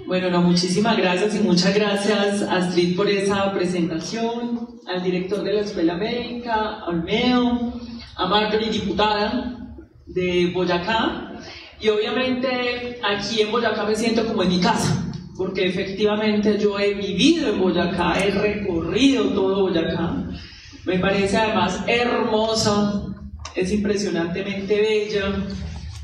Bueno, no, muchísimas gracias y muchas gracias, Astrid, por esa presentación, al director de la Escuela Médica, a Olmedo, a Marjorie, diputada de Boyacá, y obviamente aquí en Boyacá me siento como en mi casa, porque efectivamente yo he vivido en Boyacá, he recorrido todo Boyacá, me parece además hermosa, es impresionantemente bella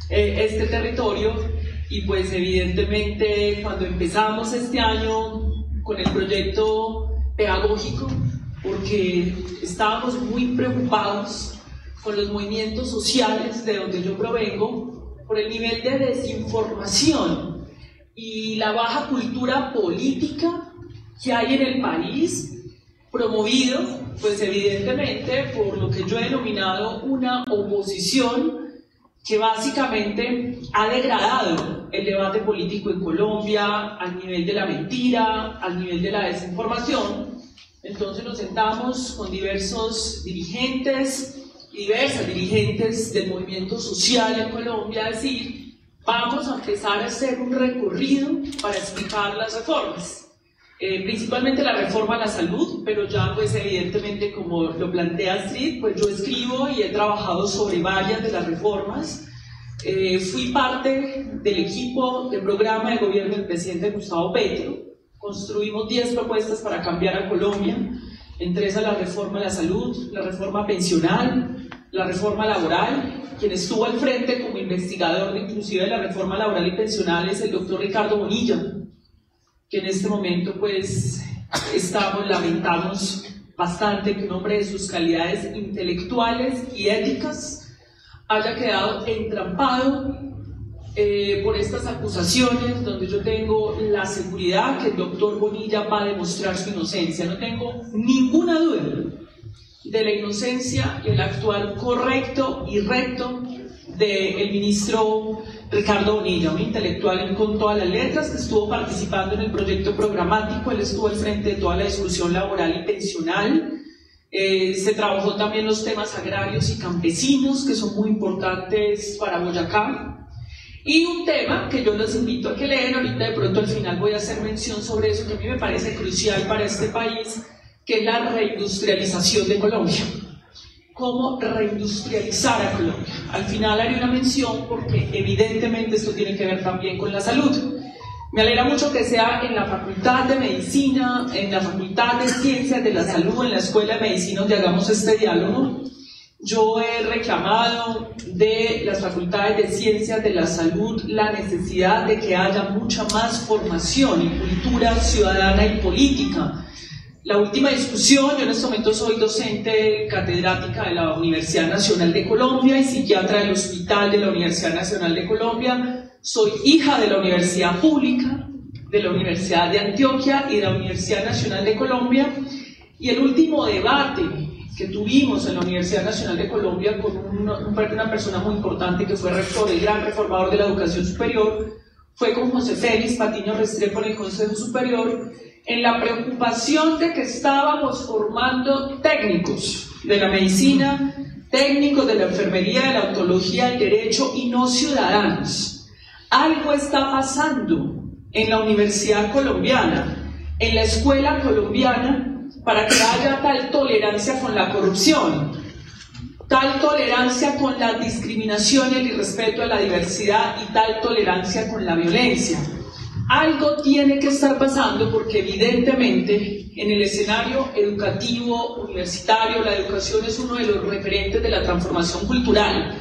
este territorio. Y pues evidentemente cuando empezamos este año con el proyecto pedagógico, porque estábamos muy preocupados con los movimientos sociales de donde yo provengo, por el nivel de desinformación y la baja cultura política que hay en el país, promovido pues evidentemente por lo que yo he denominado una oposición que básicamente ha degradado el debate político en Colombia al nivel de la mentira, al nivel de la desinformación. Entonces nos sentamos con diversos dirigentes y diversas dirigentes del movimiento social en Colombia a decir, vamos a empezar a hacer un recorrido para explicar las reformas. Principalmente la reforma a la salud, pero ya pues evidentemente como lo plantea Astrid, pues yo escribo y he trabajado sobre varias de las reformas. Fui parte del equipo de programa de gobierno del presidente Gustavo Petro. Construimos 10 propuestas para cambiar a Colombia, entre esas la reforma a la salud, la reforma pensional, la reforma laboral. Quien estuvo al frente como investigador inclusive de la reforma laboral y pensional es el doctor Ricardo Bonilla, que en este momento pues lamentamos bastante que un hombre de sus calidades intelectuales y éticas haya quedado entrampado por estas acusaciones, donde yo tengo la seguridad que el doctor Bonilla va a demostrar su inocencia. No tengo ninguna duda de la inocencia y el actuar correcto y recto del ministro Ricardo Bonilla, un intelectual con todas las letras que estuvo participando en el proyecto programático. Él estuvo al frente de toda la discusión laboral y pensional. Se trabajó también los temas agrarios y campesinos, que son muy importantes para Boyacá. Y un tema que yo los invito a que lean, ahorita de pronto al final voy a hacer mención sobre eso, que a mí me parece crucial para este país, que es la reindustrialización de Colombia. Cómo reindustrializar a Colombia. Al final haré una mención porque evidentemente esto tiene que ver también con la salud. Me alegra mucho que sea en la Facultad de Medicina, en la Facultad de Ciencias de la Salud, en la Escuela de Medicina donde hagamos este diálogo. Yo he reclamado de las Facultades de Ciencias de la Salud la necesidad de que haya mucha más formación y cultura ciudadana y política. La última discusión, yo en este momento soy docente catedrática de la Universidad Nacional de Colombia y psiquiatra del Hospital de la Universidad Nacional de Colombia. Soy hija de la Universidad Pública, de la Universidad de Antioquia y de la Universidad Nacional de Colombia. Y el último debate que tuvimos en la Universidad Nacional de Colombia con una persona muy importante que fue rector, el gran reformador de la educación superior, fue con José Félix Patiño Restrepo en el Consejo Superior, en la preocupación de que estábamos formando técnicos de la medicina, técnicos de la enfermería, de la odontología, del derecho y no ciudadanos. Algo está pasando en la universidad colombiana, en la escuela colombiana, para que haya tal tolerancia con la corrupción, tal tolerancia con la discriminación y el irrespeto a la diversidad y tal tolerancia con la violencia. Algo tiene que estar pasando porque evidentemente en el escenario educativo, universitario, la educación es uno de los referentes de la transformación cultural.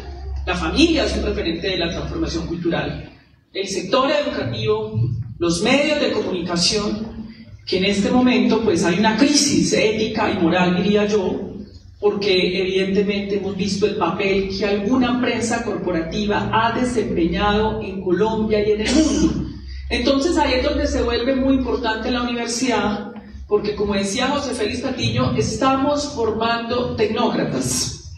La familia es un referente de la transformación cultural. El sector educativo, los medios de comunicación, que en este momento pues hay una crisis ética y moral, diría yo, porque evidentemente hemos visto el papel que alguna prensa corporativa ha desempeñado en Colombia y en el mundo. Entonces ahí es donde se vuelve muy importante la universidad, porque como decía José Félix Patiño, estamos formando tecnócratas,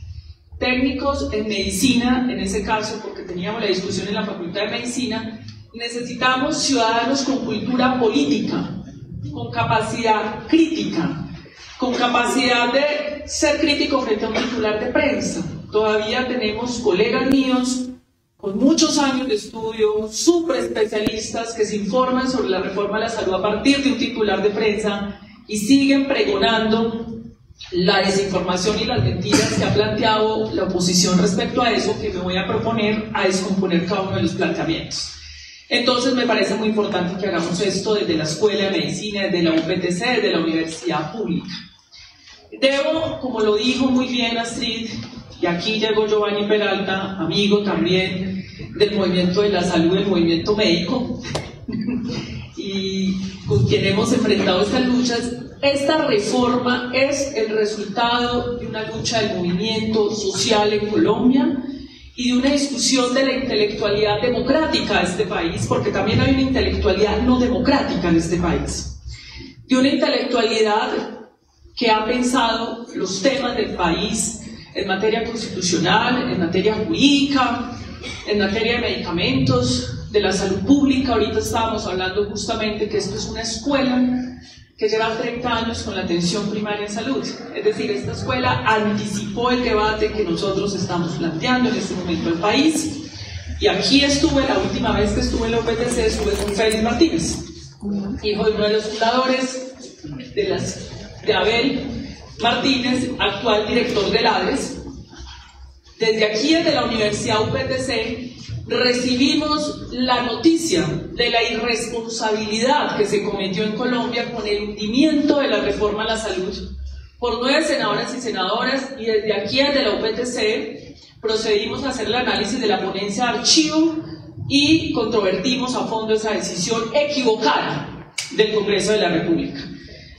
técnicos en medicina, en ese caso, porque teníamos la discusión en la Facultad de Medicina. Necesitamos ciudadanos con cultura política, con capacidad crítica, con capacidad de ser crítico frente a un titular de prensa. Todavía tenemos colegas míos con muchos años de estudio, súper especialistas que se informan sobre la reforma a la salud a partir de un titular de prensa y siguen pregonando la desinformación y las mentiras que ha planteado la oposición respecto a eso, que me voy a proponer a descomponer cada uno de los planteamientos. Entonces me parece muy importante que hagamos esto desde la Escuela de Medicina, desde la UPTC, desde la Universidad Pública. Debo, como lo dijo muy bien Astrid, y aquí llegó Giovanni Peralta, amigo también del movimiento de la salud, del movimiento médico, y con quien hemos enfrentado estas luchas. Esta reforma es el resultado de una lucha del movimiento social en Colombia y de una discusión de la intelectualidad democrática de este país, porque también hay una intelectualidad no democrática en este país, de una intelectualidad que ha pensado los temas del país en materia constitucional, en materia jurídica, en materia de medicamentos, de la salud pública. Ahorita estábamos hablando justamente que esto es una escuela que lleva 30 años con la atención primaria en salud. Es decir, esta escuela anticipó el debate que nosotros estamos planteando en este momento en el país. Y aquí estuve, la última vez que estuve en la UPTC, estuve con Félix Martínez, hijo de uno de los fundadores de Abel Martínez, actual director del ADRES. Desde aquí, desde la Universidad UPTC, recibimos la noticia de la irresponsabilidad que se cometió en Colombia con el hundimiento de la reforma a la salud por 9 senadoras y senadoras, y desde aquí, desde la UPTC, procedimos a hacer el análisis de la ponencia de archivo y controvertimos a fondo esa decisión equivocada del Congreso de la República.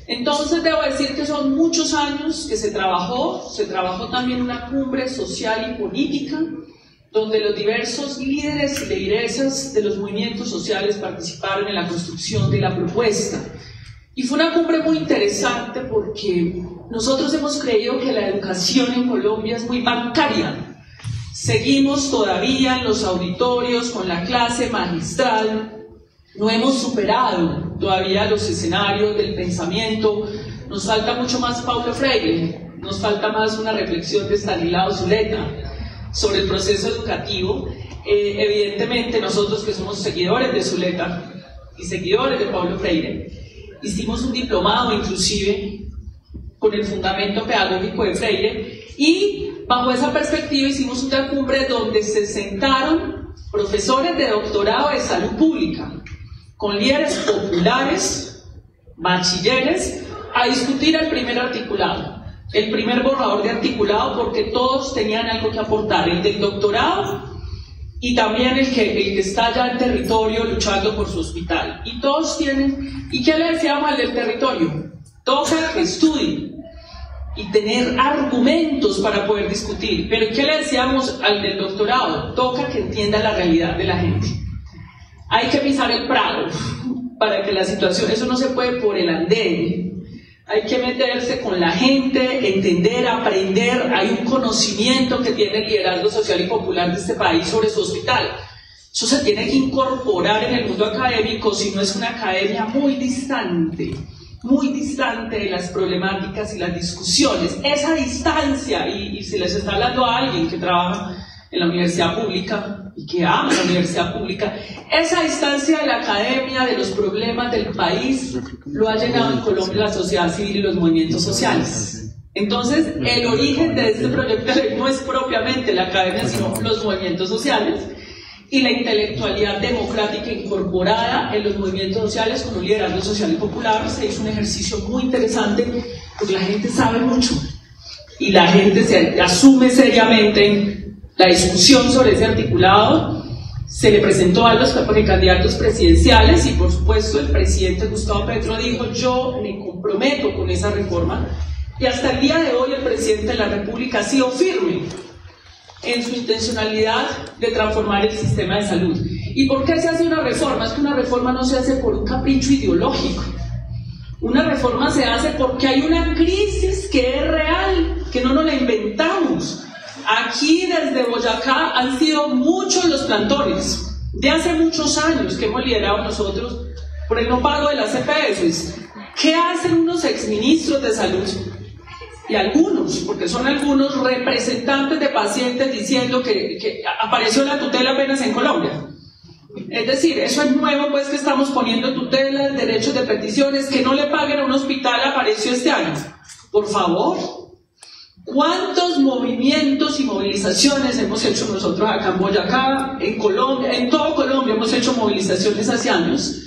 Entonces debo decir que son muchos años que se trabajó también una cumbre social y política, donde los diversos líderes y lideresas de los movimientos sociales participaron en la construcción de la propuesta. Y fue una cumbre muy interesante porque nosotros hemos creído que la educación en Colombia es muy bancaria. Seguimos todavía en los auditorios con la clase magistral, no hemos superado todavía los escenarios del pensamiento, nos falta mucho más Paulo Freire, nos falta más una reflexión de Stanislao Zuleta sobre el proceso educativo. Evidentemente nosotros que somos seguidores de Zuleta y seguidores de Paulo Freire, hicimos un diplomado inclusive con el fundamento pedagógico de Freire, y bajo esa perspectiva hicimos una cumbre donde se sentaron profesores de doctorado de salud pública con líderes populares, bachilleres, a discutir el primer articulado, el primer borrador de articulado, porque todos tenían algo que aportar, el del doctorado y también el que está ya en territorio luchando por su hospital. Y todos tienen, ¿y qué le decíamos al del territorio? Toca que estudie y tener argumentos para poder discutir. Pero ¿qué le decíamos al del doctorado? Toca que entienda la realidad de la gente. Hay que pisar el prado para que la situación, eso no se puede por el andén. Hay que meterse con la gente, entender, aprender. Hay un conocimiento que tiene el liderazgo social y popular de este país sobre su hospital. Eso se tiene que incorporar en el mundo académico, si no es una academia muy distante de las problemáticas y las discusiones. Esa distancia, y si les está hablando a alguien que trabaja en la universidad pública y que ama la universidad pública, esa distancia de la academia, de los problemas del país, lo ha llenado en Colombia la sociedad civil y los movimientos sociales. Entonces, el origen de este proyecto de ley no es propiamente la academia, sino los movimientos sociales y la intelectualidad democrática incorporada en los movimientos sociales con un liderazgo social y popular. Se hizo un ejercicio muy interesante porque la gente sabe mucho y la gente se asume seriamente la discusión sobre ese articulado. Se le presentó a los precandidatos presidenciales y por supuesto el presidente Gustavo Petro dijo: yo me comprometo con esa reforma, y hasta el día de hoy el presidente de la República ha sido firme en su intencionalidad de transformar el sistema de salud. ¿Y por qué se hace una reforma? Es que una reforma no se hace por un capricho ideológico. Una reforma se hace porque hay una crisis que es real, que no nos la inventamos. Aquí desde Boyacá han sido muchos los plantones de hace muchos años que hemos liderado nosotros por el no pago de las EPS. ¿Qué hacen unos exministros de salud y algunos, porque son algunos representantes de pacientes diciendo que apareció la tutela apenas en Colombia. Es decir, eso es nuevo, pues, que estamos poniendo tutelas, derechos de peticiones, que no le paguen a un hospital apareció este año. Por favor, ¿cuántos movimientos y movilizaciones hemos hecho nosotros acá en Boyacá, en Colombia, en todo Colombia hemos hecho movilizaciones hace años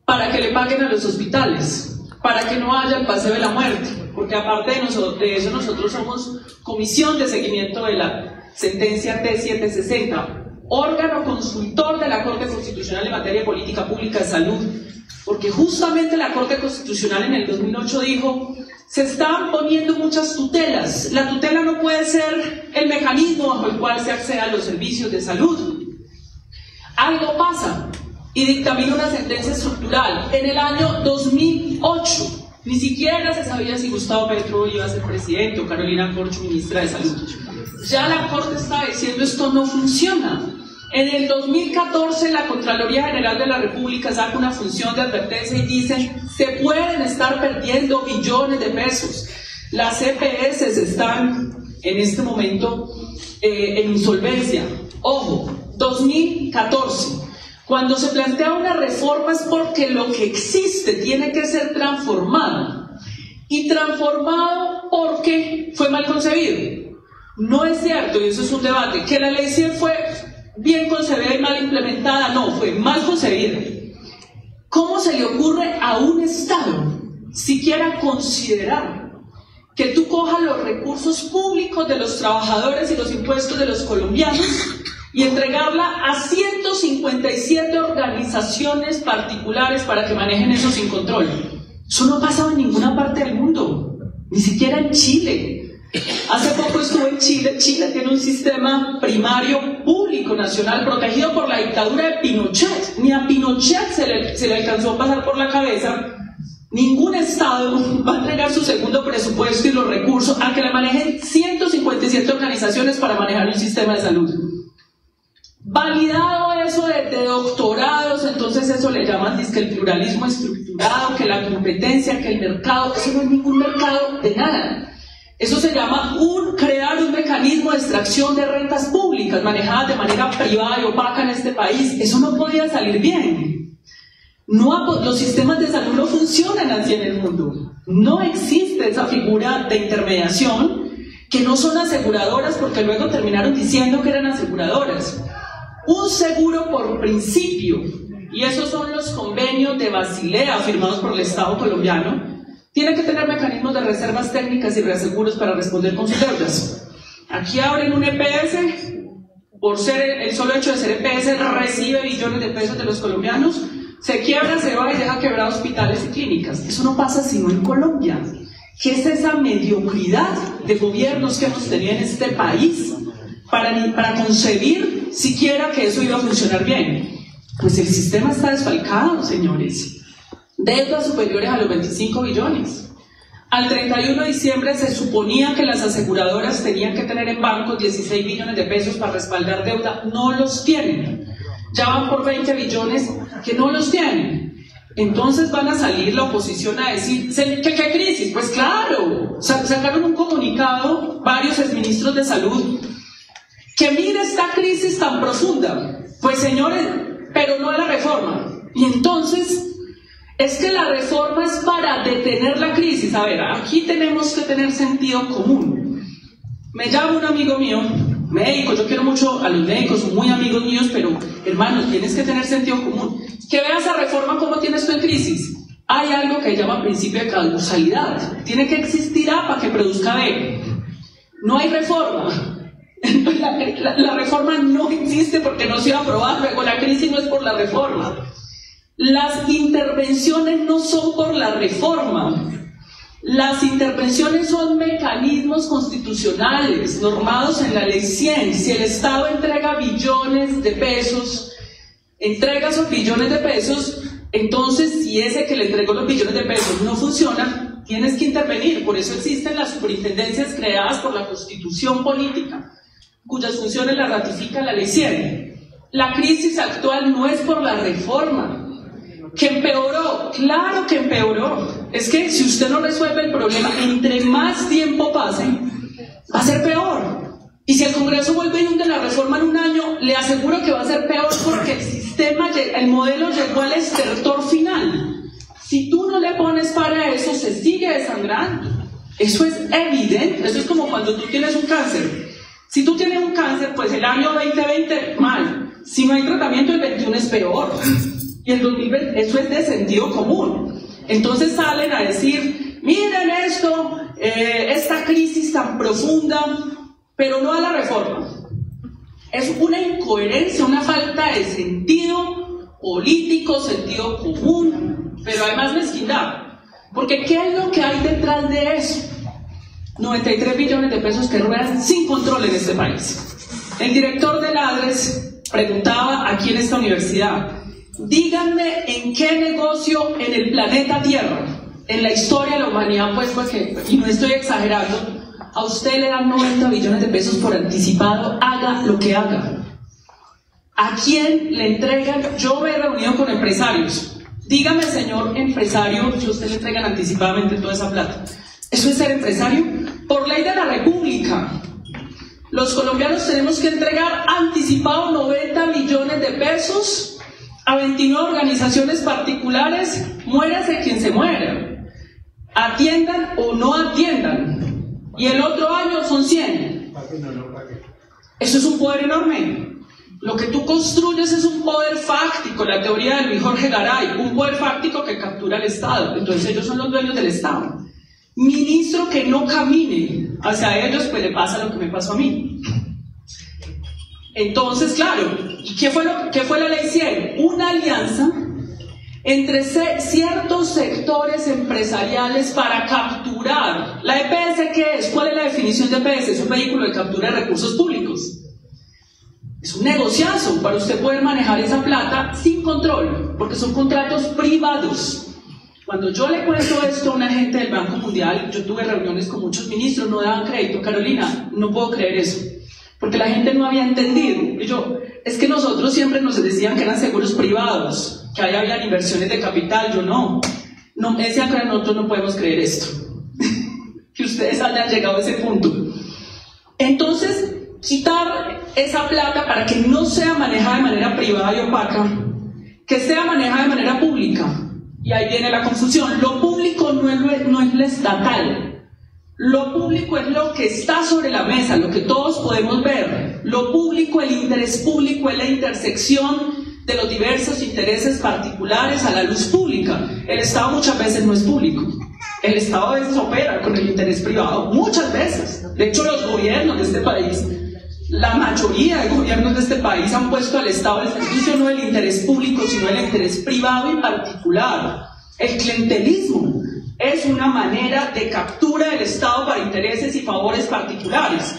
para que le paguen a los hospitales, para que no haya el paseo de la muerte? Porque aparte de eso nosotros somos comisión de seguimiento de la sentencia T760, órgano consultor de la Corte Constitucional en materia de política pública de salud, porque justamente la Corte Constitucional en el 2008 dijo: se están poniendo muchas tutelas, la tutela no puede ser el mecanismo bajo el cual se accede a los servicios de salud. Algo pasa y dictamina una sentencia estructural en el año 2008. Ni siquiera se sabía si Gustavo Petro iba a ser presidente o Carolina Corcho ministra de Salud. Ya la Corte está diciendo: esto no funciona. En el 2014 la Contraloría General de la República saca una función de advertencia y dice: se pueden estar perdiendo billones de pesos. Las EPS están en este momento en insolvencia. Ojo, 2014. Cuando se plantea una reforma es porque lo que existe tiene que ser transformado. Y transformado porque fue mal concebido. No es cierto, y eso es un debate, que la ley 100 fue bien concebida y mal implementada. No, fue mal concebida. ¿Cómo se le ocurre a un Estado siquiera considerar que tú cojas los recursos públicos de los trabajadores y los impuestos de los colombianos y entregarla a 157 organizaciones particulares para que manejen eso sin control? Eso no ha pasado en ninguna parte del mundo, ni siquiera en Chile. Hace poco estuve en Chile. Chile tiene un sistema primario público nacional protegido por la dictadura de Pinochet. Ni a Pinochet se le alcanzó a pasar por la cabeza. Ningún Estado va a entregar su segundo presupuesto y los recursos a que le manejen 157 organizaciones para manejar un sistema de salud. Validado eso de doctorados, entonces eso le llaman que el pluralismo estructurado, que la competencia, que el mercado. Eso no es ningún mercado de nada. Eso se llama crear un mecanismo de extracción de rentas públicas manejadas de manera privada y opaca en este país. Eso no podía salir bien. Los sistemas de salud no funcionan así en el mundo. No existe esa figura de intermediación, que no son aseguradoras, porque luego terminaron diciendo que eran aseguradoras. Un seguro por principio, y esos son los convenios de Basilea firmados por el Estado colombiano, tiene que tener mecanismos de reservas técnicas y reaseguros para responder con sus deudas. Aquí abren un EPS, por ser el solo hecho de ser EPS recibe billones de pesos de los colombianos, se quiebra, se va y deja quebrar hospitales y clínicas. Eso no pasa sino en Colombia. ¿Qué es esa mediocridad de gobiernos que hemos tenido en este país para concebir siquiera que eso iba a funcionar bien? Pues el sistema está desfalcado, señores. Deudas superiores a los 25 billones. Al 31 de diciembre se suponía que las aseguradoras tenían que tener en bancos 16 billones de pesos para respaldar deuda. No los tienen. Ya van por 20 billones que no los tienen. Entonces van a salir la oposición a decir: ¿qué crisis? Pues claro, sacaron un comunicado varios exministros de salud que mire esta crisis tan profunda. Pues señores, pero no la reforma. Y entonces es que la reforma es para detener la crisis. A ver, aquí tenemos que tener sentido común. Me llama un amigo mío, médico, yo quiero mucho a los médicos, son muy amigos míos, pero hermanos, tienes que tener sentido común. Que veas esa reforma como tienes tú en crisis. Hay algo que se llama principio de causalidad. Tiene que existir A para que produzca B. No hay reforma. La reforma no existe porque no se iba a aprobar. Luego la crisis no es por la reforma. Las intervenciones no son por la reforma. Las intervenciones son mecanismos constitucionales normados en la ley 100. Si el Estado entrega billones de pesos, entrega esos billones de pesos, entonces si ese que le entregó los billones de pesos no funciona, tienes que intervenir. Por eso existen las superintendencias creadas por la Constitución política, cuyas funciones las ratifica la ley 100. La crisis actual no es por la reforma. Que empeoró, claro que empeoró. Es que si usted no resuelve el problema, entre más tiempo pase, va a ser peor. Y si el Congreso vuelve y hunde la reforma en un año, le aseguro que va a ser peor porque el sistema, el modelo llegó al estertor final. Si tú no le pones para eso, se sigue desangrando. Eso es evidente. Eso es como cuando tú tienes un cáncer. Si tú tienes un cáncer, pues el año 2020, mal. Si no hay tratamiento, el 21 es peor. Y el 2020, eso es de sentido común. Entonces salen a decir, miren esto, esta crisis tan profunda, pero no a la reforma. Es una incoherencia, una falta de sentido político, sentido común, pero además mezquindad. Porque ¿qué es lo que hay detrás de eso? 93 billones de pesos que ruedan sin control en este país. El director de Ladres preguntaba aquí en esta universidad, díganme en qué negocio en el planeta Tierra, en la historia de la humanidad, pues porque, y no estoy exagerando, a usted le dan 90 billones de pesos por anticipado, haga lo que haga. ¿A quién le entregan? Yo me he reunido con empresarios. Dígame, señor empresario, si usted le entregan anticipadamente toda esa plata. ¿Eso es ser empresario? Por ley de la República, los colombianos tenemos que entregar anticipado 90 millones de pesos a 29 organizaciones particulares, muérase quien se muera, atiendan o no atiendan, y el otro año son 100. Eso es un poder enorme. Lo que tú construyes es un poder fáctico, la teoría de Luis Jorge Garay, un poder fáctico que captura al Estado. Entonces ellos son los dueños del Estado. Ministro que no camine hacia ellos, pues le pasa lo que me pasó a mí. Entonces, claro, ¿y qué fue la ley 100? Una alianza entre ciertos sectores empresariales para capturar. ¿La EPS qué es? ¿Cuál es la definición de EPS? Es un vehículo de captura de recursos públicos. Es un negociazo para usted poder manejar esa plata sin control, porque son contratos privados. Cuando yo le cuento esto a una gente del Banco Mundial, yo tuve reuniones con muchos ministros, no daban crédito. Carolina, no puedo creer eso, porque la gente no había entendido. Y yo, es que nosotros siempre nos decían que eran seguros privados, que ahí habían inversiones de capital. Yo no me decían que nosotros no podemos creer esto, que ustedes hayan llegado a ese punto. Entonces, quitar esa plata para que no sea manejada de manera privada y opaca, que sea manejada de manera pública. Y ahí viene la confusión. Lo público no es lo estatal. Lo público es lo que está sobre la mesa, lo que todos podemos ver. Lo público, el interés público, es la intersección de los diversos intereses particulares a la luz pública. El Estado muchas veces no es público. El Estado a veces opera con el interés privado, muchas veces. De hecho, los gobiernos de este país, la mayoría de gobiernos de este país han puesto al Estado al servicio no del interés público, sino del interés privado y particular. El clientelismo es una manera de captura del Estado para intereses y favores particulares.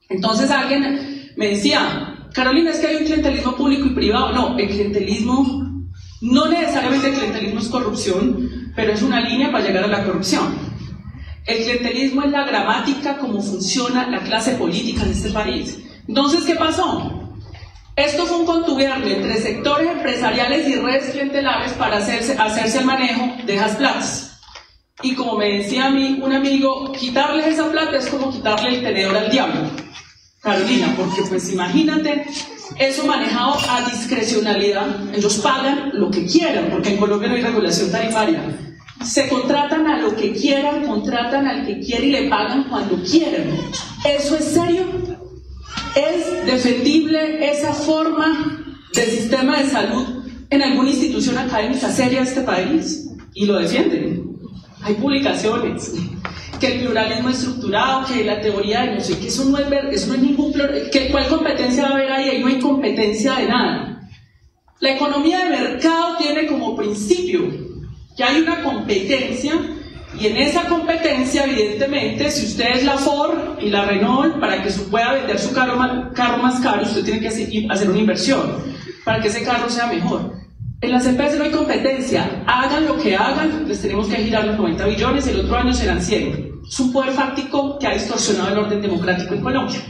Entonces alguien me decía, Carolina, es que hay un clientelismo público y privado. No, el clientelismo, no necesariamente el clientelismo es corrupción, pero es una línea para llegar a la corrupción. El clientelismo es la gramática como funciona la clase política en este país. Entonces, ¿qué pasó? Esto fue un contubernio entre sectores empresariales y redes clientelares para hacerse el manejo de esas platas. Y como me decía a mí un amigo, quitarles esa plata es como quitarle el tenedor al diablo, Carolina, porque pues imagínate, eso manejado a discrecionalidad, ellos pagan lo que quieran, porque en Colombia no hay regulación tarifaria. Se contratan a lo que quieran, contratan al que quiere y le pagan cuando quieran. ¿Eso es serio? ¿Es defendible esa forma de sistema de salud en alguna institución académica seria de este país? Y lo defienden. Hay publicaciones. Que el pluralismo estructurado, que la teoría de no sé qué, eso no es ningún pluralismo. ¿Cuál competencia va a haber ahí? Ahí no hay competencia de nada. La economía de mercado tiene como principio que hay una competencia, y en esa competencia, evidentemente, si usted es la Ford y la Renault, para que pueda vender su carro más caro, usted tiene que hacer una inversión para que ese carro sea mejor. En las empresas no hay competencia, hagan lo que hagan, les tenemos que girar los 90 billones y el otro año serán 100. Es un poder fáctico que ha distorsionado el orden democrático en Colombia.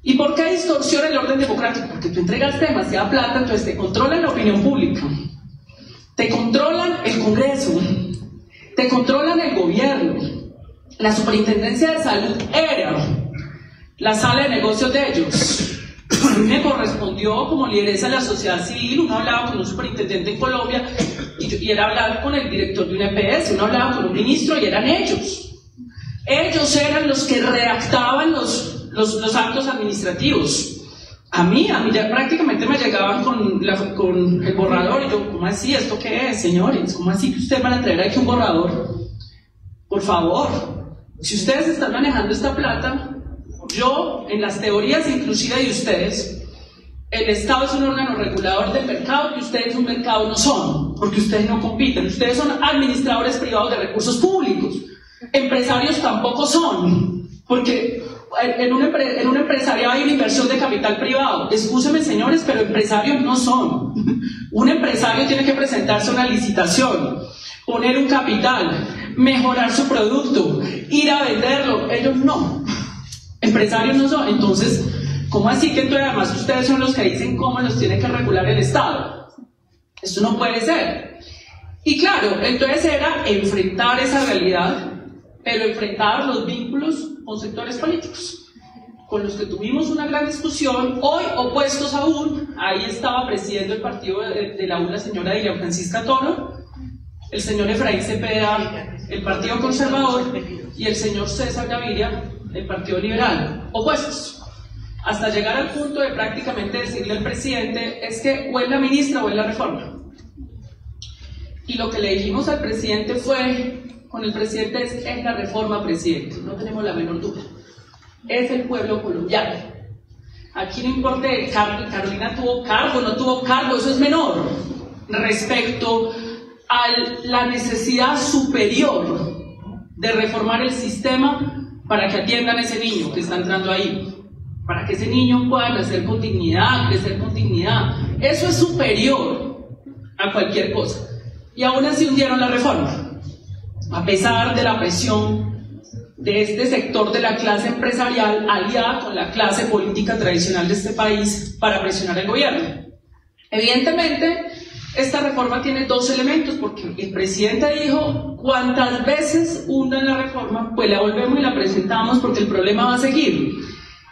¿Y por qué distorsiona el orden democrático? Porque tú entregas demasiada plata, entonces te controlan la opinión pública. te controlan el Congreso, te controlan el gobierno. La Superintendencia de Salud era la sala de negocios de ellos. A mí me correspondió, como lideresa de la sociedad civil, uno hablaba con un superintendente en Colombia y era hablar con el director de una EPS, uno hablaba con un ministro y eran ellos. Ellos eran los que redactaban los actos administrativos. A mí ya prácticamente me llegaban con el borrador y yo, ¿cómo así? ¿Esto qué es, señores? ¿Cómo así que ustedes van a traer aquí un borrador? Por favor, si ustedes están manejando esta plata, yo, en las teorías inclusive de ustedes, el Estado es un órgano regulador del mercado y ustedes un mercado no son, porque ustedes no compiten, ustedes son administradores privados de recursos públicos, empresarios tampoco son, porque en un empresariado hay una inversión de capital privado. Excúsenme, señores, pero empresarios no son. Un empresario tiene que presentarse a una licitación, poner un capital, mejorar su producto, ir a venderlo. Ellos no. Empresarios no son. Entonces, ¿cómo así que entonces además ustedes son los que dicen cómo los tiene que regular el Estado? Esto no puede ser. Y claro, entonces era enfrentar esa realidad, pero enfrentar los vínculos con sectores políticos, con los que tuvimos una gran discusión, hoy opuestos aún. Ahí estaba presidiendo el partido de la U la señora Dilian Francisca Toro, el señor Efraín Cepeda, el Partido Conservador, y el señor César Gaviria, el Partido Liberal, opuestos, hasta llegar al punto de prácticamente decirle al presidente, es que o es la ministra o es la reforma. Y lo que le dijimos al presidente fue, con el presidente es la reforma, presidente, no tenemos la menor duda. Es el pueblo colombiano. Aquí no importa, Carolina tuvo cargo, no tuvo cargo, eso es menor. Respecto a la necesidad superior de reformar el sistema para que atiendan a ese niño que está entrando ahí, para que ese niño pueda nacer con dignidad, crecer con dignidad. Eso es superior a cualquier cosa. Y aún así hundieron la reforma, a pesar de la presión de este sector de la clase empresarial aliada con la clase política tradicional de este país para presionar al gobierno. Evidentemente, esta reforma tiene dos elementos, porque el presidente dijo, cuantas veces hundan la reforma, pues la volvemos y la presentamos porque el problema va a seguir.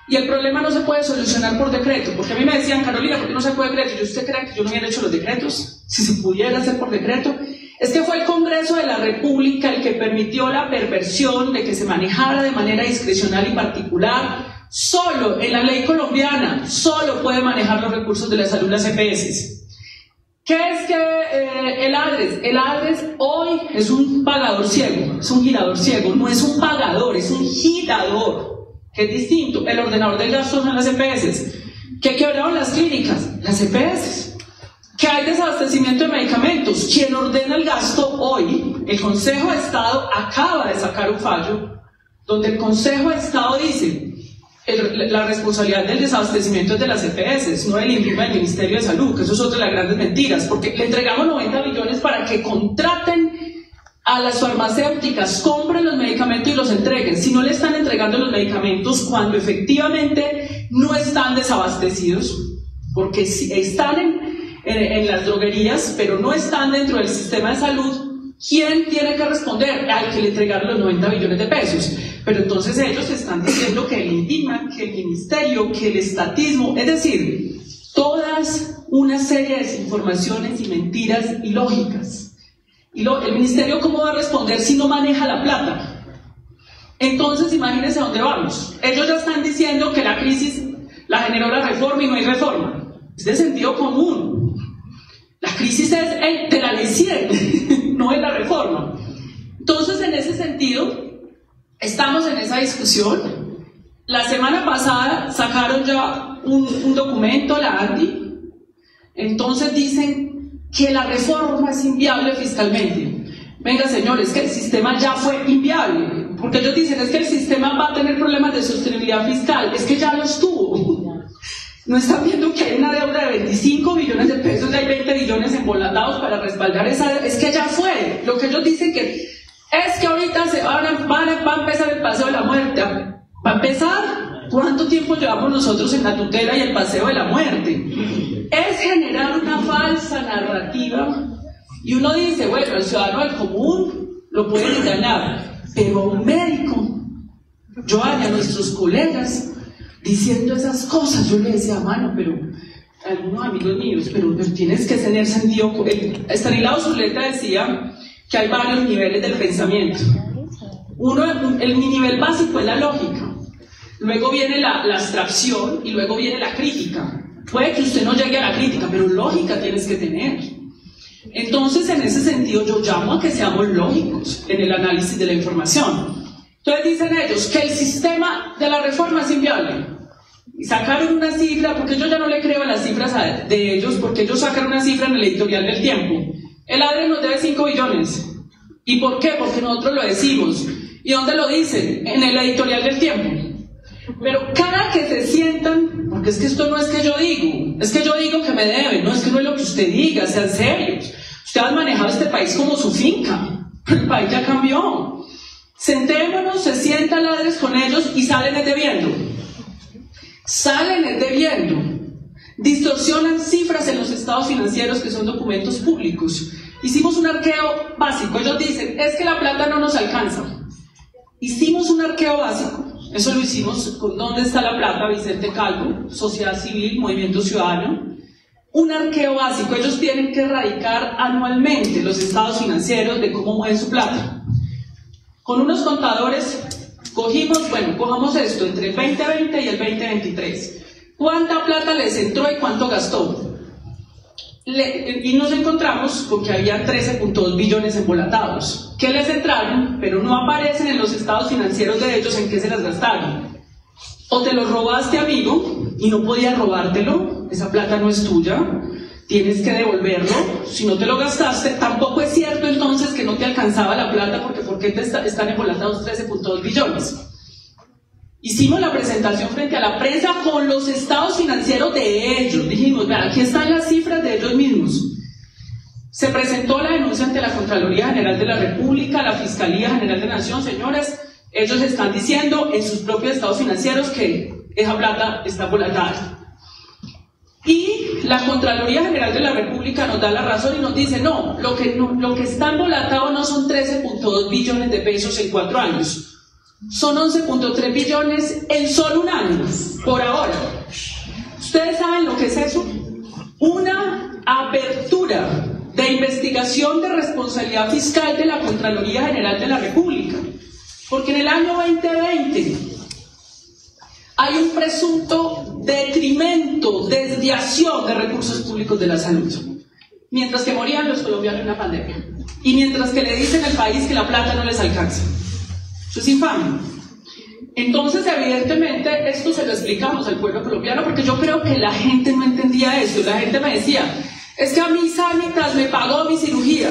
Y el problema no se puede solucionar por decreto, porque a mí me decían, Carolina, ¿por qué no se puede decreto? ¿Y usted cree que yo no hubiera hecho los decretos? Si se pudiera hacer por decreto. Es que fue el Congreso de la República el que permitió la perversión de que se manejara de manera discrecional y particular. Solo en la ley colombiana, solo puede manejar los recursos de la salud las EPS. ¿Qué es que el ADRES? El ADRES hoy es un pagador ciego, es un girador ciego, no es un pagador, es un girador, que es distinto. El ordenador del gasto son las EPS. ¿Qué quebraron las clínicas? Las EPS. ¿Que hay desabastecimiento de medicamentos? ¿Quién ordena el gasto hoy? El Consejo de Estado acaba de sacar un fallo donde el Consejo de Estado dice la responsabilidad del desabastecimiento es de las EPS, no del INVIMA del Ministerio de Salud, que eso es otra de las grandes mentiras, porque le entregamos 90 millones para que contraten a las farmacéuticas, compren los medicamentos y los entreguen. Si no le están entregando los medicamentos cuando efectivamente no están desabastecidos, porque si están en las droguerías, pero no están dentro del sistema de salud, ¿quién tiene que responder? Al que le entregaron los 90 millones de pesos. Pero entonces ellos están diciendo que el INVIMA, que el ministerio, que el estatismo, es decir, todas una serie de desinformaciones y mentiras ilógicas. Y el ministerio, ¿cómo va a responder si no maneja la plata? Entonces imagínense a dónde vamos. Ellos ya están diciendo que la crisis la generó la reforma y no hay reforma. Es de sentido común. La crisis es de la ley 100, no es la reforma. Entonces, en ese sentido, estamos en esa discusión. La semana pasada sacaron ya un documento, la ANDI. Entonces dicen que la reforma es inviable fiscalmente. Venga, señores, que el sistema ya fue inviable. Porque ellos dicen, es que el sistema va a tener problemas de sostenibilidad fiscal. Es que ya los tuvo. No están viendo que hay una deuda de 25 billones de pesos y hay 20 billones embolatados para respaldar esa deuda. Es que ya fue. Lo que ellos dicen que es que ahorita va a empezar el paseo de la muerte. ¿Va a empezar? ¿Cuánto tiempo llevamos nosotros en la tutela y el paseo de la muerte? Es generar una falsa narrativa Y uno dice, bueno, el ciudadano del común lo puede engañar, pero a un médico, yo a nuestros colegas diciendo esas cosas, yo le decía, mano, pero a algunos amigos míos, pero tienes que tener sentido. Estanislao Zuleta decía que hay varios niveles del pensamiento. Uno, el nivel básico es la lógica, luego viene la abstracción y luego viene la crítica. Puede que usted no llegue a la crítica, pero lógica tienes que tener. Entonces, en ese sentido, yo llamo a que seamos lógicos en el análisis de la información. Entonces dicen ellos que el sistema de la reforma es inviable. Y sacaron una cifra, porque yo ya no le creo a las cifras de ellos, porque ellos sacaron una cifra en el editorial del Tiempo. El ADRE nos debe 5 billones. ¿Y por qué? Porque nosotros lo decimos. ¿Y dónde lo dicen? En el editorial del Tiempo. Pero cada que se sientan, porque es que esto no es que yo digo, es que yo digo que me deben, no es que no es lo que usted diga, sean serios. Usted ha manejado este país como su finca, pero el país ya cambió. Sentémonos, se sientan ladres con ellos y salen debiendo. Salen debiendo. Distorsionan cifras en los estados financieros que son documentos públicos. Hicimos un arqueo básico. Ellos dicen, es que la plata no nos alcanza. Hicimos un arqueo básico. Eso lo hicimos con ¿Dónde está la plata? Vicente Calvo, Sociedad Civil, Movimiento Ciudadano. Un arqueo básico. Ellos tienen que erradicar anualmente los estados financieros de cómo mueven su plata. Con unos contadores cogimos, bueno, cojamos esto entre el 2020 y el 2023. ¿Cuánta plata les entró y cuánto gastó? Y nos encontramos con que había 13.2 billones embolatados. ¿Qué les entraron? Pero no aparecen en los estados financieros de ellos en qué se las gastaron. O te lo robaste, amigo, y no podías robártelo, esa plata no es tuya, tienes que devolverlo. Si no te lo gastaste, tampoco es cierto entonces que no te alcanzaba la plata, porque ¿por qué te están embolatados 13.2 billones? Hicimos la presentación frente a la prensa con los estados financieros de ellos. Dijimos, vean, aquí están las cifras de ellos mismos. Se presentó la denuncia ante la Contraloría General de la República, la Fiscalía General de la Nación. Señores, ellos están diciendo en sus propios estados financieros que esa plata está embolatada. Y la Contraloría General de la República nos da la razón y nos dice, no, lo que está embolatado no son 13.2 billones de pesos en 4 años. Son 11.3 billones en solo un año, por ahora. ¿Ustedes saben lo que es eso? Una apertura de investigación de responsabilidad fiscal de la Contraloría General de la República. Porque en el año 2020 hay un presunto detrimento, desviación de recursos públicos de la salud. Mientras que morían los colombianos en una pandemia. Y mientras que le dicen al país que la plata no les alcanza. Eso es infame. Entonces, evidentemente, esto se lo explicamos al pueblo colombiano, porque yo creo que la gente no entendía esto. La gente me decía, es que a mí Sanitas me pagó mi cirugía.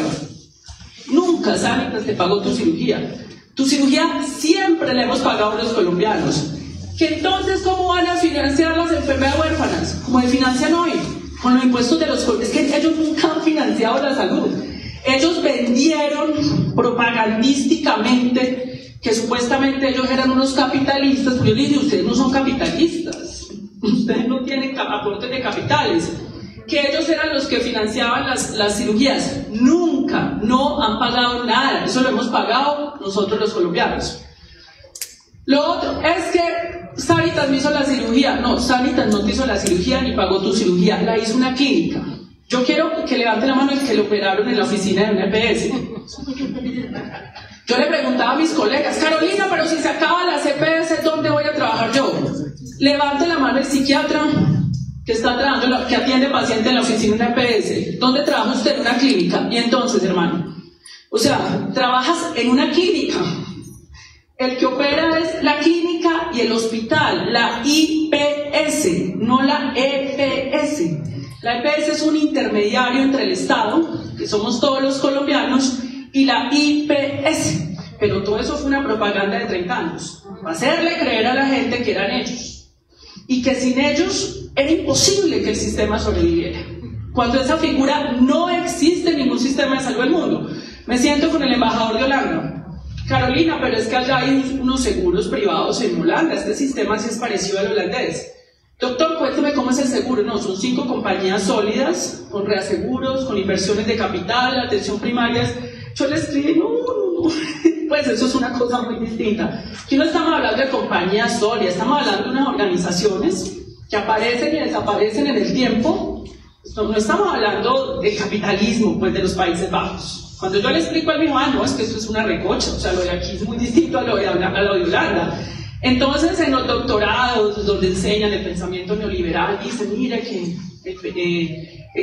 Nunca Sanitas te pagó tu cirugía. Tu cirugía siempre la hemos pagado los colombianos. Que entonces, ¿cómo van a financiar las enfermedades huérfanas? Como le financian hoy, con los impuestos de los colombianos. Es que ellos nunca han financiado la salud. Ellos vendieron propagandísticamente que supuestamente ellos eran unos capitalistas. Pues yo les digo, ustedes no son capitalistas, ustedes no tienen aportes de capitales, que ellos eran los que financiaban las cirugías. Nunca, no han pagado nada, eso lo hemos pagado nosotros los colombianos. Lo otro es que Sanitas me hizo la cirugía. No, Sanitas no te hizo la cirugía ni pagó tu cirugía, la hizo una clínica. Yo quiero que levante la mano el que lo operaron en la oficina de una EPS. Yo le preguntaba a mis colegas, Carolina, pero si se acaba la EPS, ¿dónde voy a trabajar yo? Levante la mano el psiquiatra que está trabajando, que atiende pacientes en la oficina de una EPS. ¿Dónde trabaja usted? En una clínica. Y entonces, hermano, o sea, trabajas en una clínica. El que opera es la clínica y el hospital, la IPS, no la EPS. La EPS es un intermediario entre el Estado, que somos todos los colombianos, y la IPS. Pero todo eso fue una propaganda de 30 años, para hacerle creer a la gente que eran ellos. Y que sin ellos era imposible que el sistema sobreviviera. Cuando esa figura no existe en ningún sistema de salud del mundo. Me siento con el embajador de Holanda. Carolina, pero es que allá hay unos seguros privados en Holanda. Este sistema sí es parecido al holandés. Doctor, cuénteme cómo es el seguro. No, son 5 compañías sólidas, con reaseguros, con inversiones de capital, atención primaria. Yo le escribí, no. Pues eso es una cosa muy distinta. Aquí no estamos hablando de compañías sólidas, estamos hablando de unas organizaciones que aparecen y desaparecen en el tiempo. No estamos hablando de capitalismo, pues, de los Países Bajos. Cuando yo le explico al mijo, no, es que esto es una recocha, o sea, lo de aquí es muy distinto a lo de Holanda. Entonces, en los doctorados, donde enseñan el pensamiento neoliberal, dicen, mira que,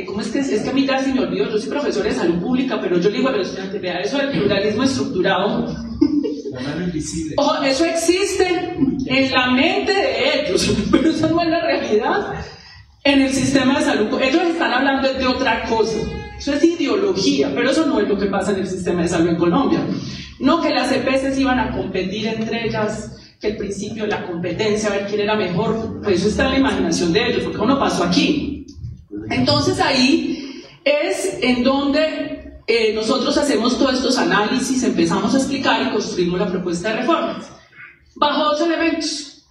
¿cómo es que a mí ya se me olvidó? Yo soy profesor de salud pública, pero yo le digo a los estudiantes, vea, eso del pluralismo estructurado, la mano invisible. Ojo, eso existe en la mente de ellos, pero eso no es la realidad en el sistema de salud. Ellos están hablando de otra cosa, eso es ideología, pero eso no es lo que pasa en el sistema de salud en Colombia. No que las EPS iban a competir entre ellas, que el principio de la competencia, a ver quién era mejor, pues eso está en la imaginación de ellos, porque eso no pasó aquí. Entonces ahí es en donde nosotros hacemos todos estos análisis, empezamos a explicar y construimos la propuesta de reforma. Bajo 2 elementos.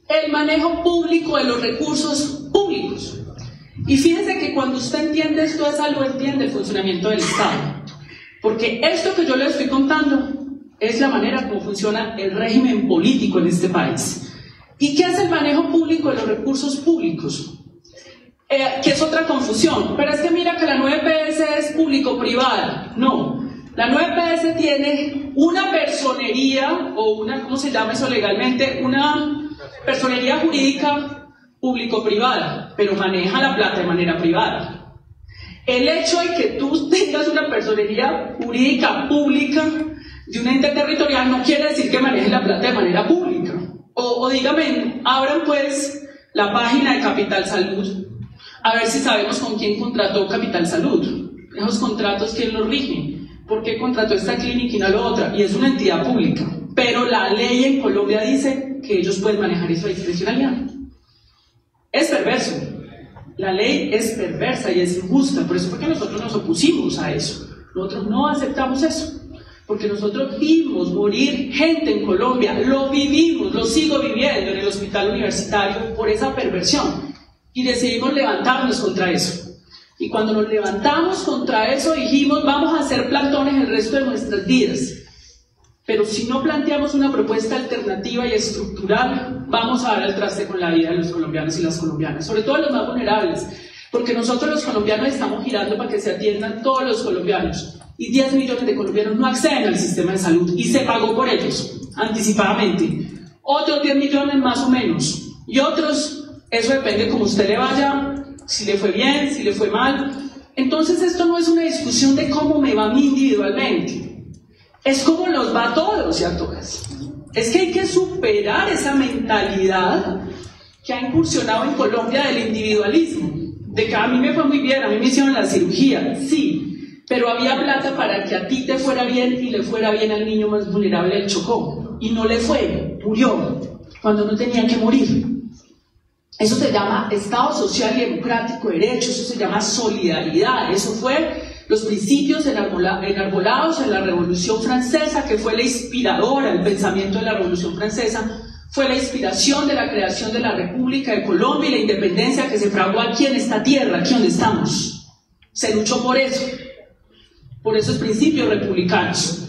El manejo público de los recursos públicos. Y fíjense que cuando usted entiende esto de salud, entiende el funcionamiento del Estado. Porque esto que yo les estoy contando es la manera como funciona el régimen político en este país. ¿Y qué es el manejo público de los recursos públicos? Que es otra confusión, pero es que mira que la 9PS es público-privada. No, la 9PS tiene una personería, o una, ¿cómo se llama eso legalmente? Una personería jurídica público-privada, pero maneja la plata de manera privada. El hecho de que tú tengas una personería jurídica pública de un ente territorial no quiere decir que maneje la plata de manera pública. O dígame, abran pues la página de Capital Salud, a ver si sabemos con quién contrató Capital Salud. Esos contratos, ¿quién los rige? ¿Por qué contrató esta clínica y no la otra? Y es una entidad pública. Pero la ley en Colombia dice que ellos pueden manejar eso a discrecionalidad. Es perverso. La ley es perversa y es injusta. Por eso fue que nosotros nos opusimos a eso. Nosotros no aceptamos eso. Porque nosotros vimos morir gente en Colombia. Lo vivimos, lo sigo viviendo en el hospital universitario por esa perversión. Y decidimos levantarnos contra eso. Y cuando nos levantamos contra eso dijimos, vamos a hacer plantones el resto de nuestras vidas. Pero si no planteamos una propuesta alternativa y estructural, vamos a dar al traste con la vida de los colombianos y las colombianas, sobre todo los más vulnerables, porque nosotros los colombianos estamos girando para que se atiendan todos los colombianos. Y 10 millones de colombianos no acceden al sistema de salud y se pagó por ellos, anticipadamente. Otros 10 millones más o menos. Y otros... Eso depende como usted le vaya, si le fue bien, si le fue mal. Entonces esto no es una discusión de cómo me va a mí individualmente. Es cómo nos va a todos y a todas. Es que hay que superar esa mentalidad que ha incursionado en Colombia del individualismo. De que a mí me fue muy bien, a mí me hicieron la cirugía, sí. Pero había plata para que a ti te fuera bien y le fuera bien al niño más vulnerable del Chocó. Y no le fue, murió, cuando no tenía que morir. Eso se llama Estado Social y Democrático de Derecho, eso se llama solidaridad. Eso fue los principios enarbolados en la Revolución Francesa, que fue la inspiradora, el pensamiento de la Revolución Francesa, fue la inspiración de la creación de la República de Colombia y la independencia que se fraguó aquí en esta tierra, aquí donde estamos. Se luchó por esos principios republicanos.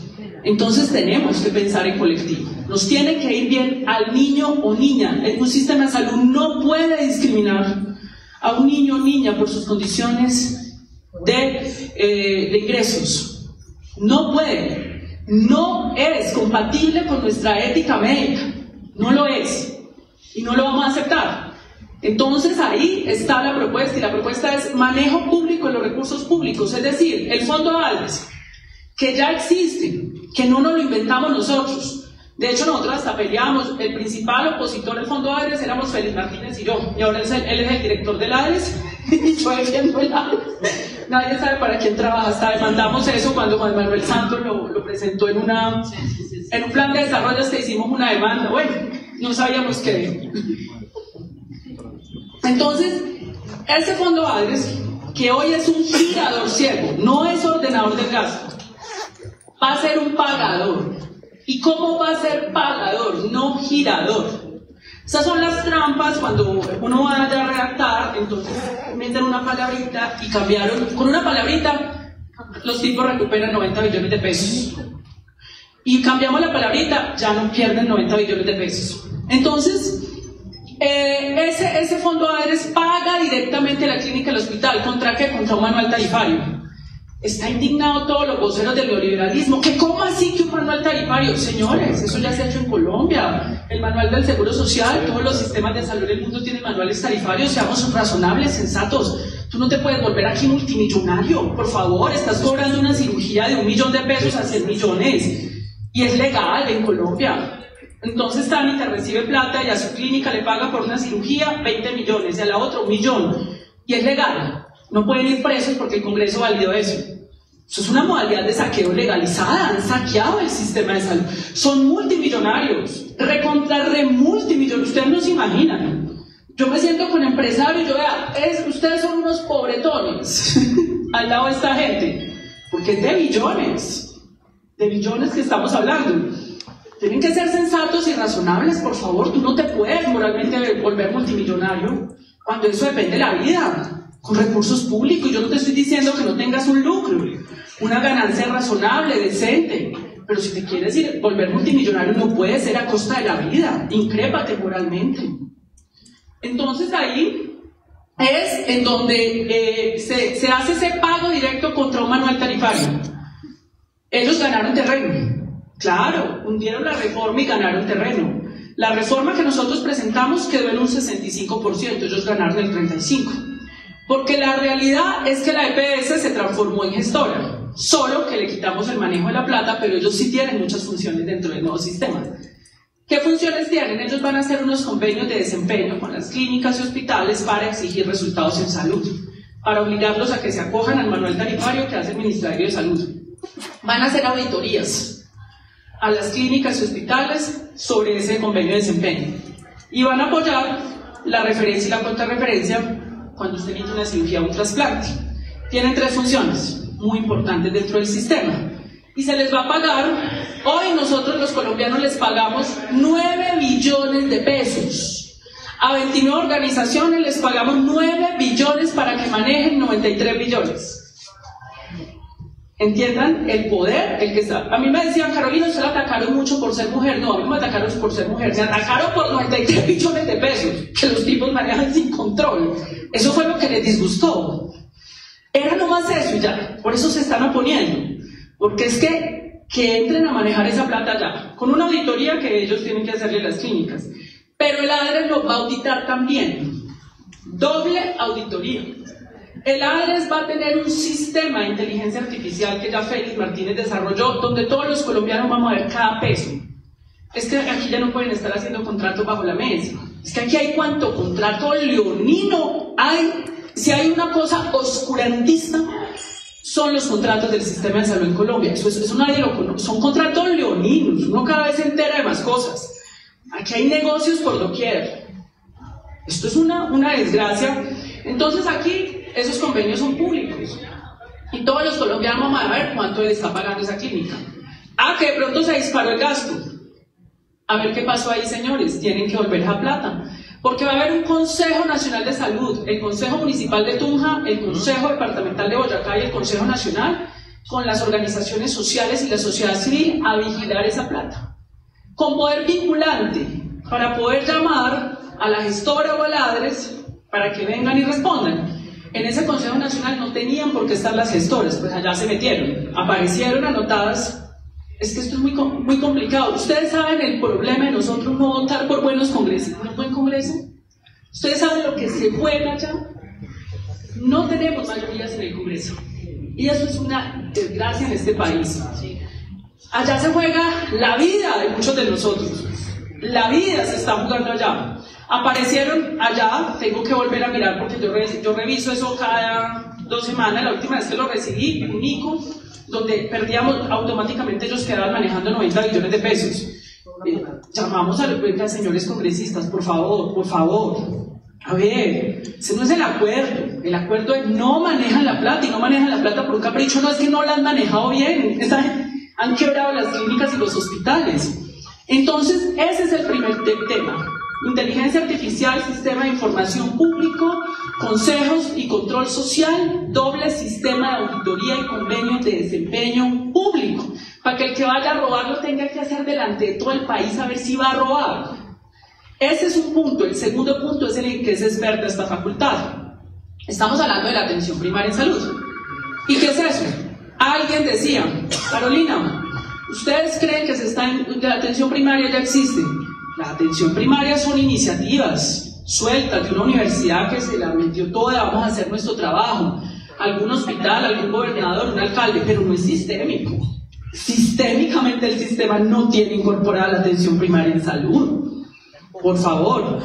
Entonces tenemos que pensar en colectivo. Nos tiene que ir bien al niño o niña. Un sistema de salud no puede discriminar a un niño o niña por sus condiciones de ingresos. No puede. No es compatible con nuestra ética médica. No lo es. Y no lo vamos a aceptar. Entonces ahí está la propuesta. Y la propuesta es manejo público de los recursos públicos. Es decir, el Fondo Alves, que ya existe, que no nos lo inventamos nosotros. De hecho, nosotros hasta peleamos. El principal opositor del Fondo ADRES éramos Félix Martínez y yo. Y ahora él es el director del ADRES y yo defiendo el ADRES. Nadie sabe para quién trabaja. Hasta demandamos eso cuando Juan Manuel Santos lo presentó en un plan de desarrollo que hicimos una demanda. Bueno, no sabíamos qué. Entonces, ese Fondo ADRES, que hoy es un girador ciego, no es ordenador del gasto, va a ser un pagador. ¿Y cómo va a ser pagador? No girador. Esas son las trampas cuando uno vaya a redactar, entonces meten una palabrita y cambiaron, con una palabrita los tipos recuperan 90 billones de pesos. Y cambiamos la palabrita, ya no pierden 90 billones de pesos. Entonces, ese fondo ADRES paga directamente a la clínica del hospital. ¿Contra qué? Contra un manual tarifario. Está indignado todos los voceros del neoliberalismo. ¿Que cómo así que un manual tarifario? Señores, eso ya se ha hecho en Colombia. El manual del Seguro Social, todos los sistemas de salud del mundo tienen manuales tarifarios. Seamos razonables, sensatos. Tú no te puedes volver aquí multimillonario. Por favor, estás cobrando una cirugía de 1 millón de pesos a 100 millones. Y es legal en Colombia. Entonces Tani te recibe plata y a su clínica le paga por una cirugía 20 millones y a la otra 1 millón. Y es legal. No pueden ir presos porque el Congreso validó eso. Eso es una modalidad de saqueo legalizada. Han saqueado el sistema de salud. Son multimillonarios. Multimillonarios. Ustedes no se imaginan. Yo me siento con empresarios y yo vea, ustedes son unos pobretones al lado de esta gente. Porque es de billones. De billones que estamos hablando. Tienen que ser sensatos y razonables, por favor. Tú no te puedes moralmente volver multimillonario cuando eso depende de la vida. Con recursos públicos, yo no te estoy diciendo que no tengas un lucro, una ganancia razonable, decente, pero si te quieres volver multimillonario no puede ser a costa de la vida, incrépate moralmente. Entonces ahí es en donde se hace ese pago directo contra un manual tarifario. Ellos ganaron terreno, claro, hundieron la reforma y ganaron terreno. La reforma que nosotros presentamos quedó en un 65%, ellos ganaron el 35%. Porque la realidad es que la EPS se transformó en gestora, solo que le quitamos el manejo de la plata, pero ellos sí tienen muchas funciones dentro del nuevo sistema. ¿Qué funciones tienen? Ellos van a hacer unos convenios de desempeño con las clínicas y hospitales para exigir resultados en salud, para obligarlos a que se acojan al manual tarifario que hace el Ministerio de Salud. Van a hacer auditorías a las clínicas y hospitales sobre ese convenio de desempeño y van a apoyar la referencia y la contrarreferencia cuando usted necesita una cirugía o un trasplante. Tienen 3 funciones muy importantes dentro del sistema y se les va a pagar. Hoy nosotros los colombianos les pagamos 9 billones de pesos a 29 organizaciones, les pagamos 9 billones para que manejen 93 billones. Entiendan el poder, el que está. A mí me decían, Carolina, usted la atacaron mucho por ser mujer. No, a mí no me atacaron por ser mujer, me atacaron por 93 billones de pesos que los tipos manejan sin control. Eso fue lo que les disgustó. Era nomás eso y ya. Por eso se están oponiendo. Porque es que entren a manejar esa plata ya, con una auditoría que ellos tienen que hacerle a las clínicas. Pero el ADRES lo va a auditar también. Doble auditoría. El ADRES va a tener un sistema de inteligencia artificial que ya Félix Martínez desarrolló, donde todos los colombianos vamos a ver cada peso. Es que aquí ya no pueden estar haciendo contratos bajo la mesa. Es que aquí hay cuánto contrato leonino hay. Si hay una cosa oscurantista, son los contratos del sistema de salud en Colombia. Eso nadie lo conoce. Son contratos leoninos. Uno cada vez se entera de más cosas. Aquí hay negocios por doquier. Esto es una desgracia. Entonces aquí esos convenios son públicos y todos los colombianos vamos a ver cuánto le está pagando esa clínica. Que de pronto se disparó el gasto. A ver qué pasó ahí, señores. Tienen que volver esa plata porque va a haber un Consejo Nacional de Salud, el Consejo Municipal de Tunja, el Consejo Departamental de Boyacá y el Consejo Nacional, con las organizaciones sociales y la sociedad civil a vigilar esa plata con poder vinculante para poder llamar a la gestora o al ADRES para que vengan y respondan. En ese Consejo Nacional no tenían por qué estar las gestoras, pues allá se metieron, aparecieron anotadas. Es que esto es muy complicado. Ustedes saben el problema de nosotros no votar por buenos congresos, ¿no es buen congreso? Ustedes saben lo que se juega allá. No tenemos mayorías en el Congreso y eso es una desgracia en este país. Allá se juega la vida de muchos de nosotros. La vida se está jugando allá. Aparecieron allá, tengo que volver a mirar porque yo reviso eso cada 2 semanas. La última vez que lo recibí, un ICO, donde perdíamos, automáticamente ellos quedaban manejando 90 billones de pesos. Llamamos a los señores congresistas, por favor. A ver, ese no es el acuerdo es no manejan la plata y no manejan la plata por un capricho, no es que no la han manejado bien, han quebrado las clínicas y los hospitales. Entonces, ese es el primer tema. inteligencia artificial, sistema de información público, consejos y control social, doble sistema de auditoría y convenios de desempeño público, para que el que vaya a robar lo tenga que hacer delante de todo el país a ver si va a robar. Ese es un punto. El segundo punto es el que es experta esta facultad. Estamos hablando de la atención primaria en salud. ¿Y qué es eso? Alguien decía, Carolina, ¿ustedes creen que la atención primaria ya existe? La atención primaria son iniciativas sueltas de una universidad que se la metió toda, vamos a hacer nuestro trabajo, algún hospital, algún gobernador, un alcalde, pero no es sistémico. Sistémicamente el sistema no tiene incorporada la atención primaria en salud. Por favor,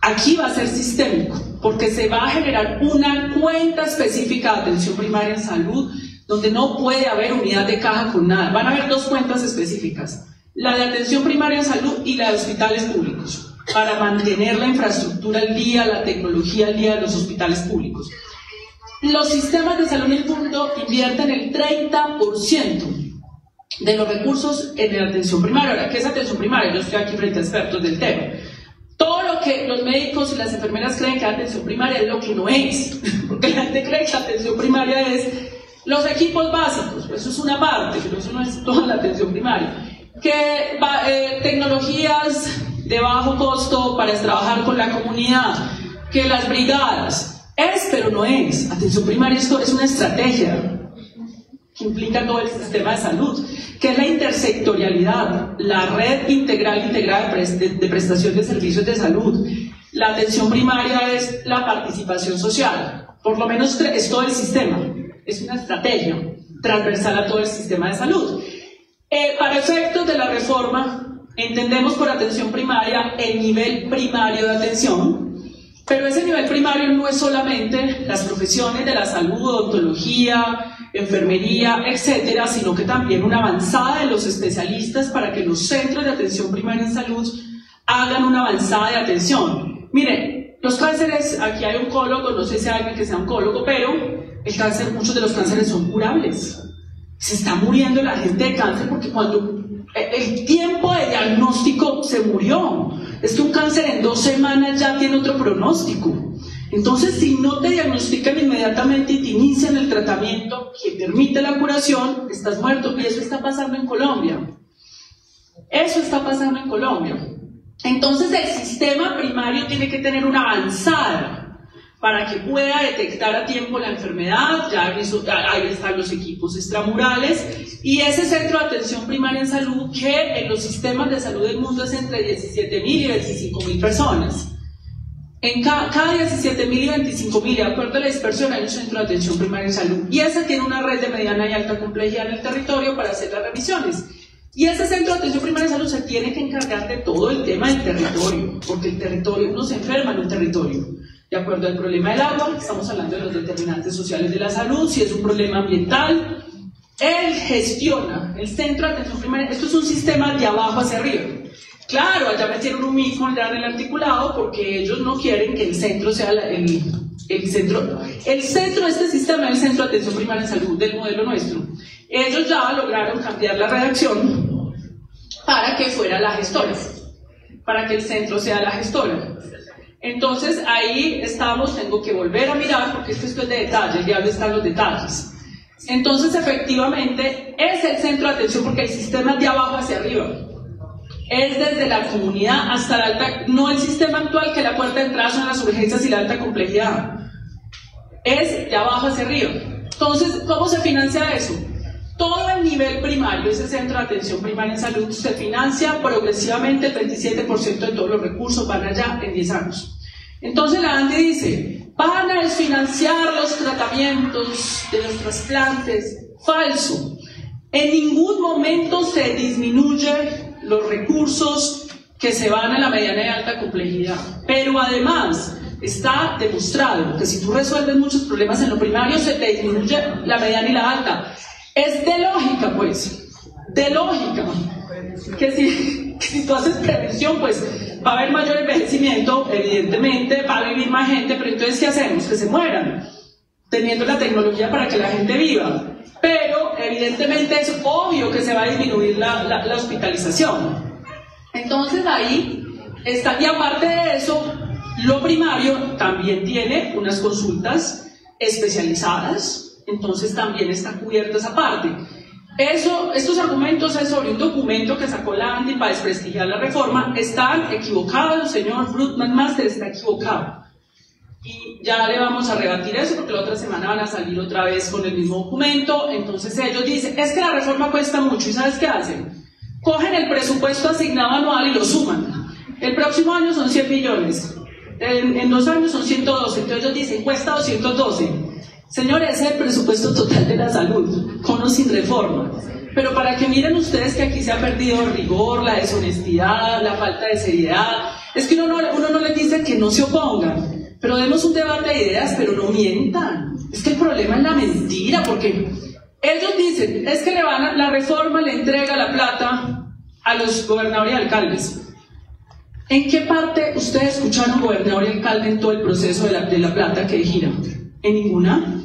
aquí va a ser sistémico, porque se va a generar una cuenta específica de atención primaria en salud, donde no puede haber unidad de caja con nada. Van a haber dos cuentas específicas, la de atención primaria en salud y la de hospitales públicos, para mantener la infraestructura al día, la tecnología al día de los hospitales públicos. Los sistemas de salud en el mundo invierten el 30% de los recursos en la atención primaria. Ahora, ¿qué es atención primaria? Yo estoy aquí frente a expertos del tema. Todo lo que los médicos y las enfermeras creen que es atención primaria es lo que no es, porque la gente cree que la atención primaria es los equipos básicos, pues eso es una parte, pero eso no es toda la atención primaria. Que tecnologías de bajo costo para trabajar con la comunidad, que las brigadas, pero no es. Atención primaria es una estrategia que implica todo el sistema de salud, que es la intersectorialidad, la red integral integrada de prestación de servicios de salud. La atención primaria es la participación social, por lo menos es todo el sistema, es una estrategia transversal a todo el sistema de salud. Para efectos de la reforma, entendemos por atención primaria el nivel primario de atención, pero ese nivel primario no es solamente las profesiones de la salud, odontología, enfermería, etcétera, sino que también una avanzada de los especialistas para que los centros de atención primaria en salud hagan una avanzada de atención. Miren, los cánceres, aquí hay oncólogo, no sé si hay alguien que sea oncólogo, pero el cáncer, muchos de los cánceres son curables. Se está muriendo la gente de cáncer porque cuando el tiempo de diagnóstico se murió. Es que un cáncer en 2 semanas ya tiene otro pronóstico. Entonces, si no te diagnostican inmediatamente y te inician el tratamiento que permite la curación, estás muerto. Y eso está pasando en Colombia. Eso está pasando en Colombia. Entonces, el sistema primario tiene que tener una avanzada para que pueda detectar a tiempo la enfermedad. Ya ahí están los equipos extramurales, y ese centro de atención primaria en salud, que en los sistemas de salud del mundo es entre 17.000 y 25.000 personas. En cada 17.000 y 25.000, de acuerdo a la dispersión, hay un centro de atención primaria en salud, y ese tiene una red de mediana y alta complejidad en el territorio para hacer las revisiones. Y ese centro de atención primaria en salud se tiene que encargar de todo el tema del territorio, porque el territorio, uno se enferma en un territorio. De acuerdo al problema del agua, estamos hablando de los determinantes sociales de la salud, si es un problema ambiental, él gestiona el centro de atención primaria. Esto es un sistema de abajo hacia arriba. Claro, allá metieron un mismo ya en el articulado porque ellos no quieren que el centro sea el centro. El centro de este sistema es el centro de atención primaria en salud del modelo nuestro. Ellos ya lograron cambiar la redacción para que fuera la gestora, para que el centro sea la gestora. Entonces ahí estamos, tengo que volver a mirar porque esto es de detalle, el diablo está en los detalles. Entonces efectivamente es el centro de atención porque el sistema es de abajo hacia arriba. Es desde la comunidad hasta la alta, no el sistema actual que la puerta de entrada son las urgencias y la alta complejidad. Es de abajo hacia arriba. Entonces, ¿cómo se financia eso? Todo el nivel primario, ese centro de atención primaria en salud, se financia progresivamente. El 27% de todos los recursos van allá en 10 años. Entonces la ANDI dice, van a desfinanciar los tratamientos de los trasplantes. Falso. En ningún momento se disminuye los recursos que se van a la mediana y alta complejidad. Pero además, está demostrado que si tú resuelves muchos problemas en lo primario, se te disminuye la mediana y la alta. Es de lógica, pues, de lógica, que si tú haces prevención, pues va a haber mayor envejecimiento, evidentemente, va a vivir más gente, pero entonces, ¿qué hacemos? Que se mueran, teniendo la tecnología para que la gente viva. Pero, evidentemente, es obvio que se va a disminuir la hospitalización. Entonces, ahí Y aparte de eso, lo primario también tiene unas consultas especializadas, entonces también está cubierta esa parte. Estos argumentos es sobre un documento que sacó la ANDI para desprestigiar la reforma. Están equivocados, el señor Brutman Master está equivocado. Y ya le vamos a rebatir eso porque la otra semana van a salir otra vez con el mismo documento. Entonces ellos dicen, es que la reforma cuesta mucho. ¿Y sabes qué hacen? Cogen el presupuesto asignado anual y lo suman. El próximo año son 100 billones. En 2 años son 112. Entonces ellos dicen, cuesta 212. Señores, ese es el presupuesto total de la salud, con o sin reforma. Pero para que miren ustedes que aquí se ha perdido el rigor, la deshonestidad, la falta de seriedad. Es que uno no les dice que no se opongan, pero demos un debate de ideas, pero no mientan. Es que el problema es la mentira, porque ellos dicen, es que la reforma le entrega la plata a los gobernadores y alcaldes. ¿En qué parte ustedes escucharon gobernador y alcalde en todo el proceso de la plata que gira? En ninguna.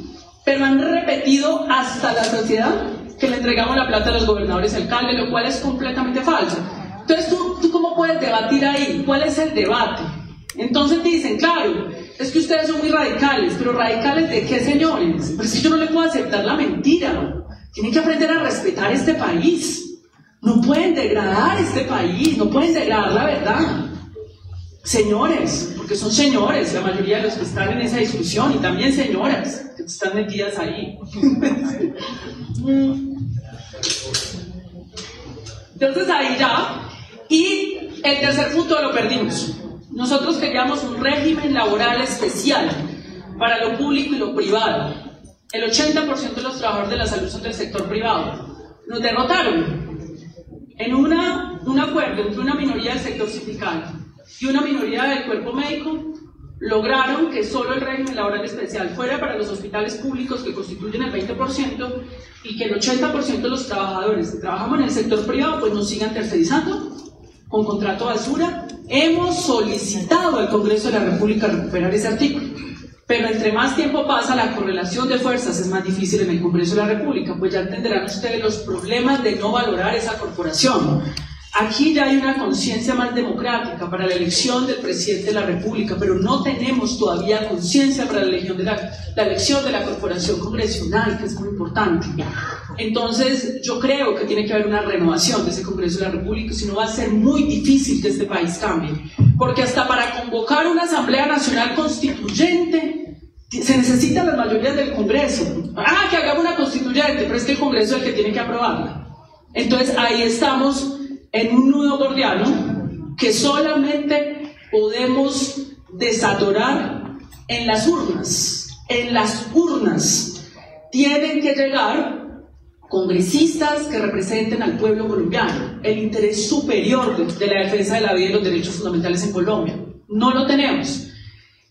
Pero han repetido hasta la sociedad que le entregamos la plata a los gobernadores y alcaldes, lo cual es completamente falso. Entonces, ¿tú cómo puedes debatir ahí? ¿Cuál es el debate? Entonces dicen, claro, es que ustedes son muy radicales, pero ¿radicales de qué, señores? Pero si yo no le puedo aceptar la mentira. Tienen que aprender a respetar este país. No pueden degradar este país, no pueden degradar la verdad. Señores, porque son señores la mayoría de los que están en esa discusión, y también señoras que están metidas ahí. Entonces ahí ya. Y el tercer punto lo perdimos. Nosotros queríamos un régimen laboral especial para lo público y lo privado. El 80% de los trabajadores de la salud son del sector privado. Nos derrotaron en un acuerdo entre una minoría del sector sindical y una minoría del cuerpo médico. Lograron que solo el régimen laboral especial fuera para los hospitales públicos, que constituyen el 20%, y que el 80% de los trabajadores que trabajamos en el sector privado pues nos sigan tercerizando con contrato basura. Hemos solicitado al Congreso de la República recuperar ese artículo, pero entre más tiempo pasa, la correlación de fuerzas es más difícil en el Congreso de la República, pues ya entenderán ustedes los problemas de no valorar esa corporación. Aquí ya hay una conciencia más democrática para la elección del presidente de la República, pero no tenemos todavía conciencia para la elección de la corporación congresional, que es muy importante. Entonces, yo creo que tiene que haber una renovación de ese Congreso de la República, si no va a ser muy difícil que este país cambie. Porque hasta para convocar una Asamblea Nacional Constituyente se necesitan las mayorías del Congreso. Que hagamos una constituyente, pero es que el Congreso es el que tiene que aprobarla. Entonces, ahí estamos en un nudo gordiano que solamente podemos desatorar en las urnas. En las urnas tienen que llegar congresistas que representen al pueblo colombiano, el interés superior de la defensa de la vida y los derechos fundamentales en Colombia. No lo tenemos.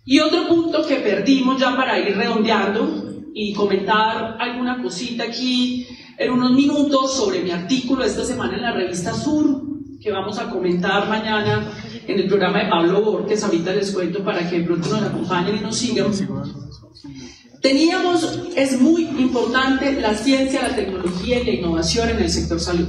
Y otro punto que perdimos, ya para ir redondeando y comentar alguna cosita aquí en unos minutos sobre mi artículo esta semana en la revista Sur, que vamos a comentar mañana en el programa de Pablo Borges. Ahorita les cuento para que de pronto nos acompañen y nos sigan. Es muy importante la ciencia, la tecnología y la innovación en el sector salud.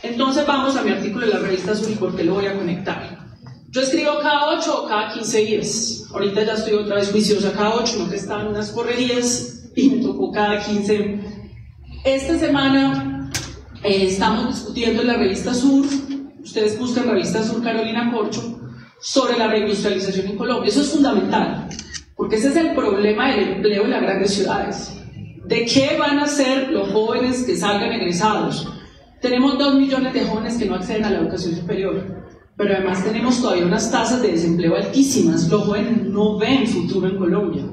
Entonces vamos a mi artículo de la revista Sur y por qué lo voy a conectar. Yo escribo cada 8 o cada 15 días. Ahorita ya estoy otra vez juiciosa cada 8, no que estaban unas correrías y me tocó cada 15. Esta semana estamos discutiendo en la revista Sur, ustedes buscan revista Sur Carolina Corcho, sobre la reindustrialización en Colombia. Eso es fundamental, porque ese es el problema del empleo en las grandes ciudades. ¿De qué van a ser los jóvenes que salgan egresados? Tenemos 2 millones de jóvenes que no acceden a la educación superior, pero además tenemos todavía unas tasas de desempleo altísimas. Los jóvenes no ven futuro en Colombia.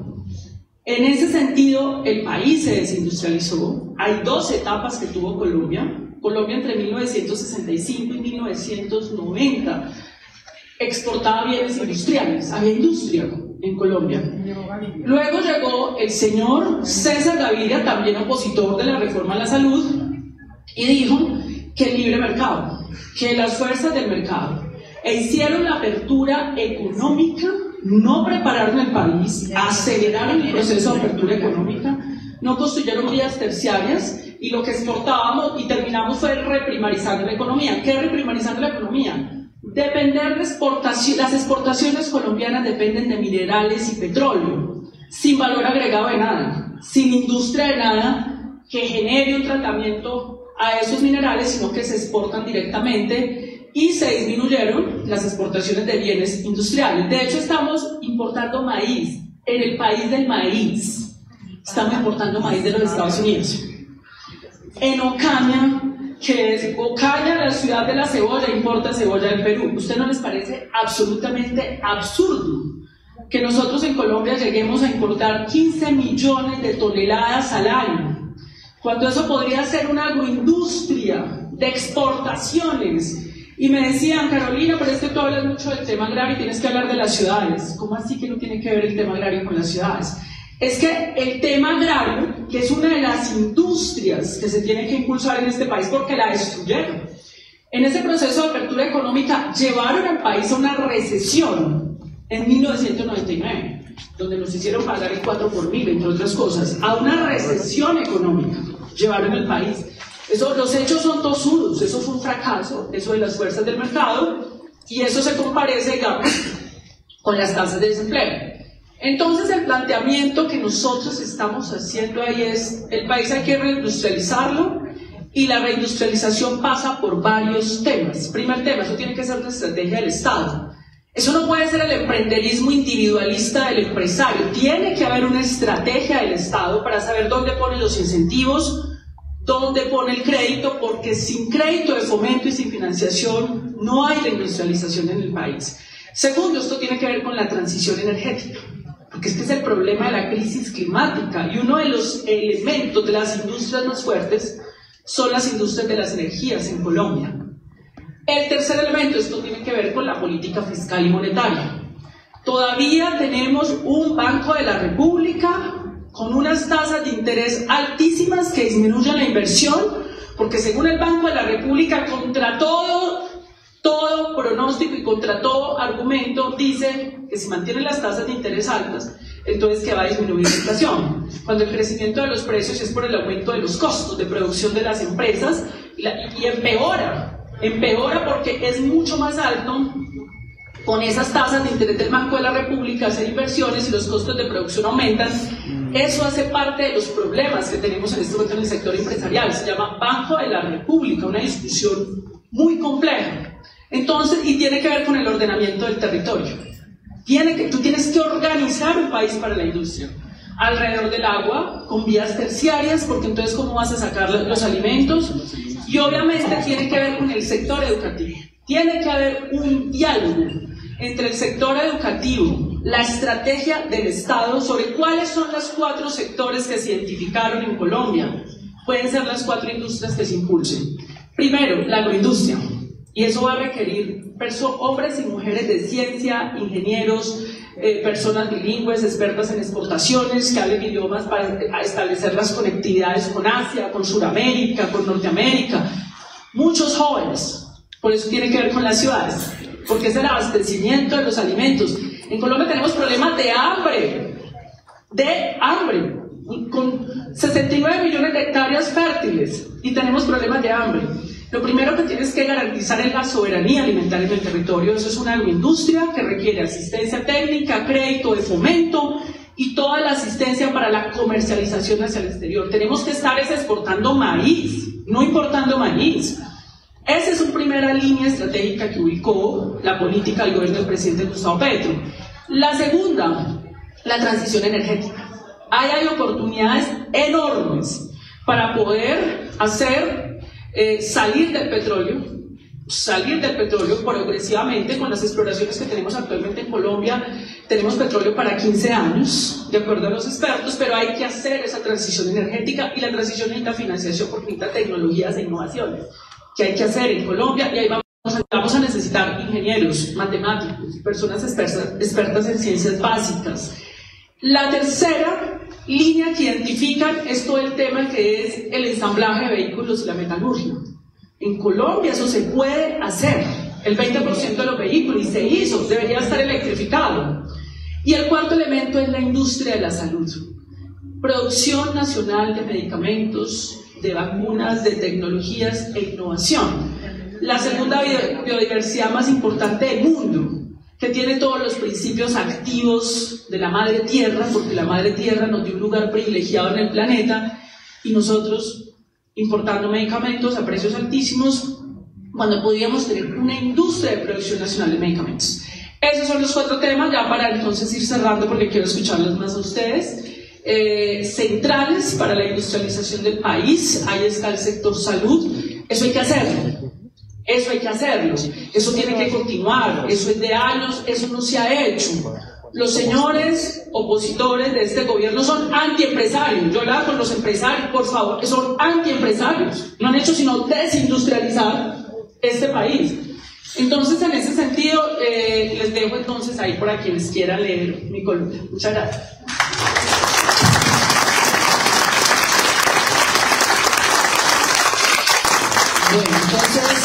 En ese sentido, el país se desindustrializó. Hay 2 etapas que tuvo Colombia. Colombia entre 1965 y 1990 exportaba bienes industriales, había industria en Colombia. Luego llegó el señor César Gaviria, también opositor de la reforma a la salud, y dijo que el libre mercado, que las fuerzas del mercado, hicieron la apertura económica, no prepararon el país, aceleraron el proceso de apertura económica, no construyeron vías terciarias, y lo que exportábamos y terminamos fue reprimarizando la economía. ¿Qué es reprimarizando la economía? las exportaciones colombianas dependen de minerales y petróleo, sin valor agregado de nada, sin industria de nada que genere un tratamiento a esos minerales, sino que se exportan directamente y se disminuyeron las exportaciones de bienes industriales. De hecho, estamos importando maíz en el país del maíz. Estamos importando maíz de los Estados Unidos. En Ocaña, que es Ocaña, la ciudad de la cebolla, importa cebolla del Perú. ¿Usted no les parece absolutamente absurdo que nosotros en Colombia lleguemos a importar 15 millones de toneladas al año, cuando eso podría ser una agroindustria de exportaciones? Y me decían, Carolina, pero es que tú hablas mucho del tema agrario y tienes que hablar de las ciudades. ¿Cómo así que no tiene que ver el tema agrario con las ciudades? Es que el tema agrario, que es una de las industrias que se tiene que impulsar en este país porque la destruyeron, en ese proceso de apertura económica llevaron al país a una recesión en 1999, donde nos hicieron pagar el 4 por mil, entre otras cosas, a una recesión económica, llevaron al país. Los hechos son tosudos, eso fue un fracaso, eso de las fuerzas del mercado, y eso se comparece, digamos, con las tasas de desempleo. Entonces el planteamiento que nosotros estamos haciendo ahí es, el país hay que reindustrializarlo, y la reindustrialización pasa por varios temas. Primer tema, eso tiene que ser una estrategia del Estado. Eso no puede ser el emprenderismo individualista del empresario, tiene que haber una estrategia del Estado para saber dónde pone los incentivos, dónde pone el crédito, porque sin crédito de fomento y sin financiación no hay reindustrialización en el país. Segundo, esto tiene que ver con la transición energética, porque este es el problema de la crisis climática, y uno de los elementos de las industrias más fuertes son las industrias de las energías en Colombia. El tercer elemento, esto tiene que ver con la política fiscal y monetaria. Todavía tenemos un Banco de la República con unas tasas de interés altísimas que disminuyen la inversión, porque según el Banco de la República, contra todo pronóstico y contra todo argumento, dice que si mantienen las tasas de interés altas, entonces que va a disminuir la inflación, cuando el crecimiento de los precios es por el aumento de los costos de producción de las empresas, y empeora porque es mucho más alto con esas tasas de interés del Banco de la República, hacer inversiones y los costos de producción aumentan. Eso hace parte de los problemas que tenemos en este momento en el sector empresarial. Se llama Banco de la República, una discusión muy compleja. Entonces, y tiene que ver con el ordenamiento del territorio. Tú tienes que organizar un país para la industria alrededor del agua, con vías terciarias, porque entonces ¿cómo vas a sacar los alimentos? Y obviamente tiene que ver con el sector educativo. Tiene que haber un diálogo entre el sector educativo, la estrategia del Estado sobre cuáles son los 4 sectores que se identificaron en Colombia. Pueden ser las 4 industrias que se impulsen. Primero, la agroindustria. Y eso va a requerir hombres y mujeres de ciencia, ingenieros, personas bilingües, expertas en exportaciones, que hablen idiomas para establecer las conectividades con Asia, con Sudamérica, con Norteamérica. Muchos jóvenes. Por eso tiene que ver con las ciudades, porque es el abastecimiento de los alimentos. En Colombia tenemos problemas de hambre, con 69 millones de hectáreas fértiles, y tenemos problemas de hambre. Lo primero que tienes que garantizar es la soberanía alimentaria en el territorio. Eso es una agroindustria que requiere asistencia técnica, crédito de fomento y toda la asistencia para la comercialización hacia el exterior. Tenemos que estar exportando maíz, no importando maíz. Esa es una primera línea estratégica que ubicó la política del gobierno del presidente Gustavo Petro. La segunda, la transición energética. Ahí hay oportunidades enormes para poder salir del petróleo progresivamente. Con las exploraciones que tenemos actualmente en Colombia, tenemos petróleo para 15 años, de acuerdo a los expertos, pero hay que hacer esa transición energética, y la transición necesita financiación porque necesita tecnologías e innovaciones que hay que hacer en Colombia, y ahí vamos a necesitar ingenieros, matemáticos, personas expertas en ciencias básicas. La tercera línea que identifican es todo el tema que es el ensamblaje de vehículos y la metalurgia. En Colombia eso se puede hacer, el 20% de los vehículos, y se hizo, debería estar electrificado. Y el cuarto elemento es la industria de la salud. Producción nacional de medicamentos, de vacunas, de tecnologías e innovación. la segunda biodiversidad más importante del mundo, que tiene todos los principios activos de la madre tierra, porque la madre tierra nos dio un lugar privilegiado en el planeta y nosotros importando medicamentos a precios altísimos cuando podíamos tener una industria de producción nacional de medicamentos. Esos son los 4 temas, ya para entonces ir cerrando porque quiero escucharlos más a ustedes. Centrales para la industrialización del país, ahí está el sector salud, eso hay que hacerlo. Eso hay que hacerlo, eso tiene que continuar, eso es de años, eso no se ha hecho. Los señores opositores de este gobierno son antiempresarios. Yo hablaba con los empresarios, por favor, son antiempresarios. No han hecho sino desindustrializar este país. Entonces, en ese sentido, les dejo entonces ahí para quienes quieran leer mi columna. Muchas gracias. Bueno, entonces...